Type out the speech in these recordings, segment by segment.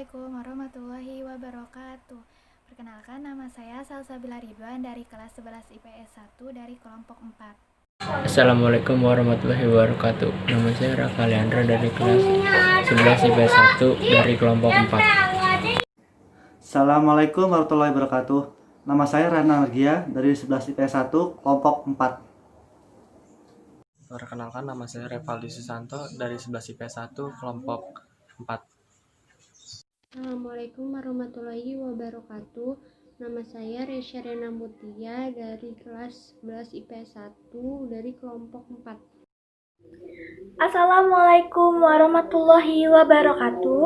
Assalamualaikum warahmatullahi wabarakatuh. Perkenalkan, nama saya Salsabila Ridwan dari kelas 11 IPS 1 dari kelompok 4. Assalamualaikum warahmatullahi wabarakatuh. Nama saya Raka Leandra dari kelas 11 IPS 1 dari kelompok 4. Assalamualaikum warahmatullahi wabarakatuh. Nama saya Rana Nagia dari 11 IPS 1 kelompok 4. Perkenalkan, nama saya Revaldi Susanto dari 11 IPS 1 kelompok 4. Assalamualaikum warahmatullahi wabarakatuh. Nama saya Resya Rena Mutia dari kelas 11 IPS 1 dari kelompok 4. Assalamualaikum warahmatullahi wabarakatuh.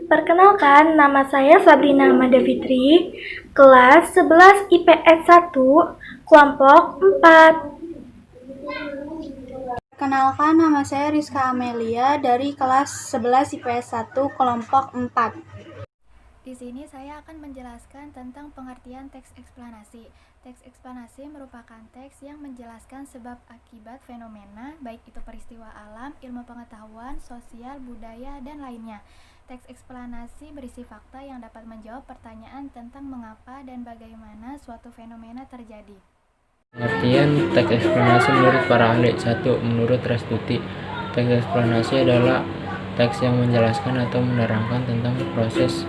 Perkenalkan, nama saya Sabrina Amanda Fitri, kelas 11 IPS 1, kelompok 4. Perkenalkan, nama saya Rizka Amelia dari kelas 11 IPS 1 kelompok 4. Di sini saya akan menjelaskan tentang pengertian teks eksplanasi. Teks eksplanasi merupakan teks yang menjelaskan sebab akibat fenomena, baik itu peristiwa alam, ilmu pengetahuan, sosial, budaya, dan lainnya. Teks eksplanasi berisi fakta yang dapat menjawab pertanyaan tentang mengapa dan bagaimana suatu fenomena terjadi. Pengertian teks eksplanasi menurut para ahli. 1. Menurut Restuti, teks eksplanasi adalah teks yang menjelaskan atau menerangkan tentang proses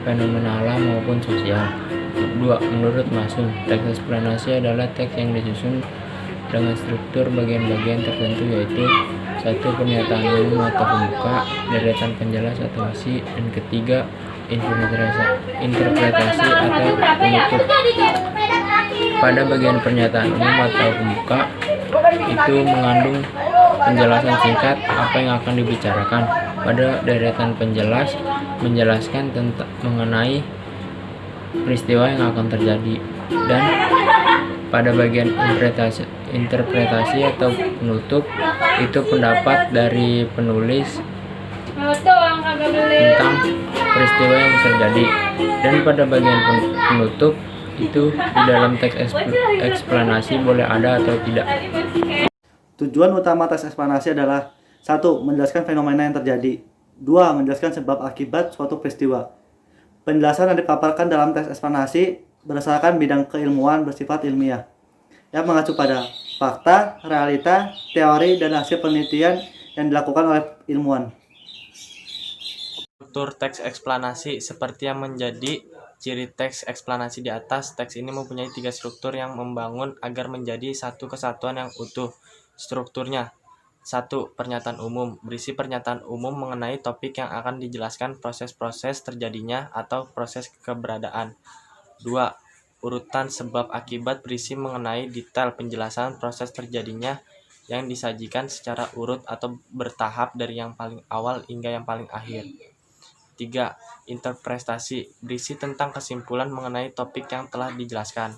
fenomena alam maupun sosial. 2. Menurut Masum, teks eksplanasi adalah teks yang disusun dengan struktur bagian-bagian tertentu, yaitu 1. Pernyataan umum atau pembuka, deretan penjelas atau isi, dan ketiga, interpretasi atau penutup. Pada bagian pernyataan umum atau pembuka, itu mengandung penjelasan singkat apa yang akan dibicarakan. Pada deretan penjelas, menjelaskan tentang mengenai peristiwa yang akan terjadi. Dan pada bagian interpretasi atau penutup, itu pendapat dari penulis tentang peristiwa yang terjadi. Dan pada bagian penutup, itu di dalam teks eksplanasi boleh ada atau tidak. Tujuan utama teks eksplanasi adalah 1. Menjelaskan fenomena yang terjadi. 2. Menjelaskan sebab akibat suatu peristiwa. Penjelasan yang dipaparkan dalam teks eksplanasi berdasarkan bidang keilmuan bersifat ilmiah yang mengacu pada fakta, realita, teori, dan hasil penelitian yang dilakukan oleh ilmuwan. Struktur teks eksplanasi seperti yang menjadi ciri teks eksplanasi di atas. Teks ini mempunyai 3 struktur yang membangun agar menjadi satu kesatuan yang utuh. Strukturnya: 1. Pernyataan umum, berisi pernyataan umum mengenai topik yang akan dijelaskan, proses-proses terjadinya atau proses keberadaan. 2. Urutan sebab akibat, berisi mengenai detail penjelasan proses terjadinya yang disajikan secara urut atau bertahap dari yang paling awal hingga yang paling akhir. 3. Interpretasi, berisi tentang kesimpulan mengenai topik yang telah dijelaskan.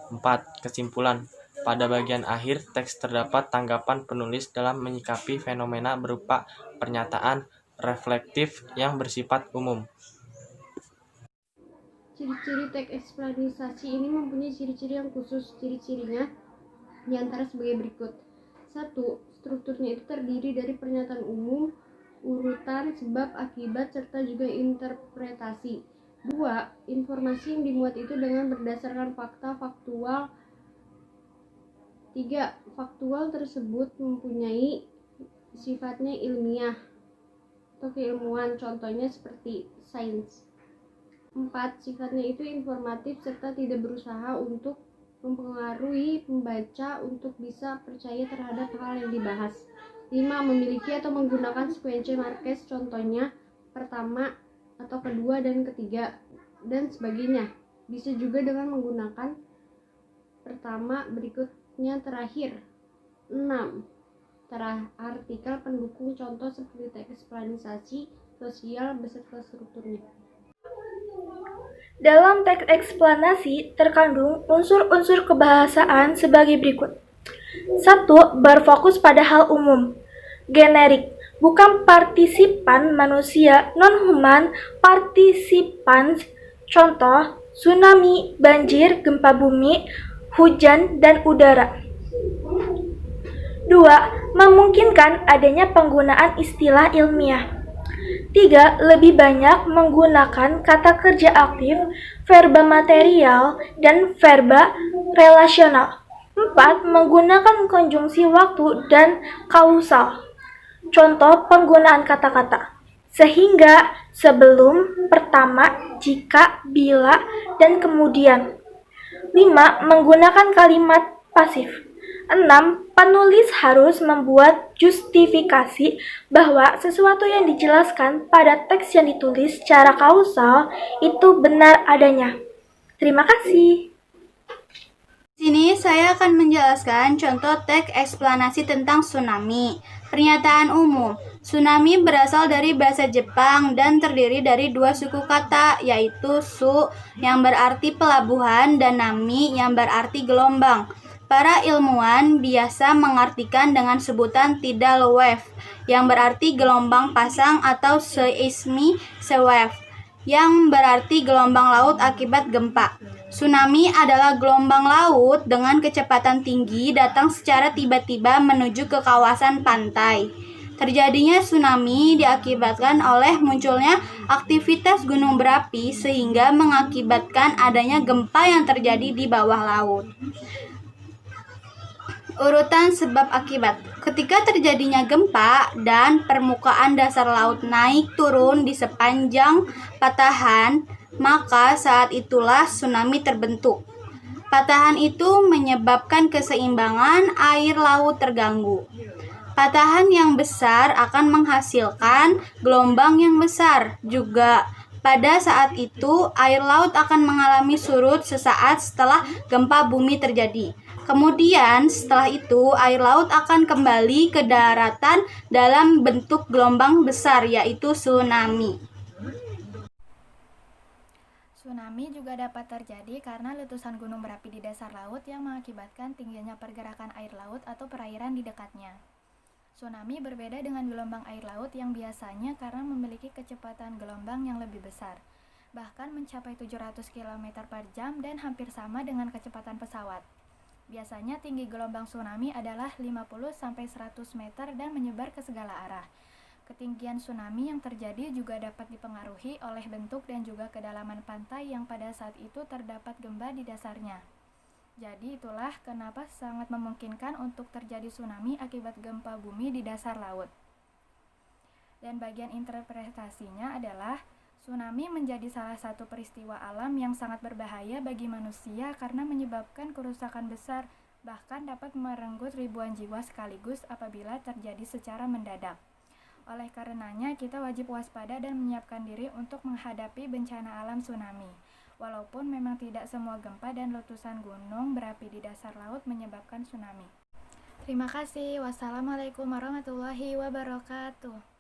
4. Kesimpulan, pada bagian akhir teks terdapat tanggapan penulis dalam menyikapi fenomena berupa pernyataan reflektif yang bersifat umum. Ciri-ciri teks eksplanasi ini mempunyai ciri-ciri yang khusus. Ciri-cirinya diantara sebagai berikut. 1. Strukturnya itu terdiri dari pernyataan umum, urutan, sebab, akibat, serta juga interpretasi. 2. Informasi yang dimuat itu dengan berdasarkan fakta faktual. 3. Faktual tersebut mempunyai sifatnya ilmiah atau keilmuan, contohnya seperti sains. 4. Sifatnya itu informatif serta tidak berusaha untuk mempengaruhi pembaca untuk bisa percaya terhadap hal yang dibahas. 5. Memiliki atau menggunakan sekuensi Marquez, contohnya pertama atau kedua dan ketiga, dan sebagainya. Bisa juga dengan menggunakan pertama berikutnya terakhir. 6. Artikel pendukung, contoh seperti teks eksplanasi sosial beserta strukturnya. Dalam teks eksplanasi terkandung unsur-unsur kebahasaan sebagai berikut. 1. Berfokus pada hal umum. Generik, bukan partisipan manusia, non-human participants, contoh tsunami, banjir, gempa bumi, hujan, dan udara. 2. Memungkinkan adanya penggunaan istilah ilmiah. 3. Lebih banyak menggunakan kata kerja aktif, verba material, dan verba relasional. 4. Menggunakan konjungsi waktu dan kausal. Contoh penggunaan kata-kata: sehingga, sebelum, pertama, jika, bila, dan kemudian. 5. Menggunakan kalimat pasif. 6. Penulis harus membuat justifikasi bahwa sesuatu yang dijelaskan pada teks yang ditulis secara kausal itu benar adanya. Terima kasih. Di sini saya akan menjelaskan contoh teks eksplanasi tentang tsunami. Pernyataan umum. Tsunami berasal dari bahasa Jepang dan terdiri dari dua suku kata, yaitu su yang berarti pelabuhan dan nami yang berarti gelombang. Para ilmuwan biasa mengartikan dengan sebutan tidal wave, yang berarti gelombang pasang, atau seismic wave, yang berarti gelombang laut akibat gempa. Tsunami adalah gelombang laut dengan kecepatan tinggi datang secara tiba-tiba menuju ke kawasan pantai. Terjadinya tsunami diakibatkan oleh munculnya aktivitas gunung berapi sehingga mengakibatkan adanya gempa yang terjadi di bawah laut. Urutan sebab akibat. Ketika terjadinya gempa dan permukaan dasar laut naik turun di sepanjang patahan, maka saat itulah tsunami terbentuk. Patahan itu menyebabkan keseimbangan air laut terganggu. Patahan yang besar akan menghasilkan gelombang yang besar juga. Pada saat itu, air laut akan mengalami surut sesaat setelah gempa bumi terjadi. Kemudian, setelah itu, air laut akan kembali ke daratan dalam bentuk gelombang besar, yaitu tsunami. Tsunami juga dapat terjadi karena letusan gunung berapi di dasar laut yang mengakibatkan tingginya pergerakan air laut atau perairan di dekatnya. Tsunami berbeda dengan gelombang air laut yang biasanya karena memiliki kecepatan gelombang yang lebih besar, bahkan mencapai 700 km per jam dan hampir sama dengan kecepatan pesawat. Biasanya tinggi gelombang tsunami adalah 50-100 meter dan menyebar ke segala arah. Ketinggian tsunami yang terjadi juga dapat dipengaruhi oleh bentuk dan juga kedalaman pantai yang pada saat itu terdapat gempa di dasarnya. Jadi itulah kenapa sangat memungkinkan untuk terjadi tsunami akibat gempa bumi di dasar laut. Dan bagian interpretasinya adalah tsunami menjadi salah satu peristiwa alam yang sangat berbahaya bagi manusia karena menyebabkan kerusakan besar, bahkan dapat merenggut ribuan jiwa sekaligus apabila terjadi secara mendadak. Oleh karenanya, kita wajib waspada dan menyiapkan diri untuk menghadapi bencana alam tsunami. Walaupun memang tidak semua gempa dan letusan gunung berapi di dasar laut menyebabkan tsunami. Terima kasih. Wassalamualaikum warahmatullahi wabarakatuh.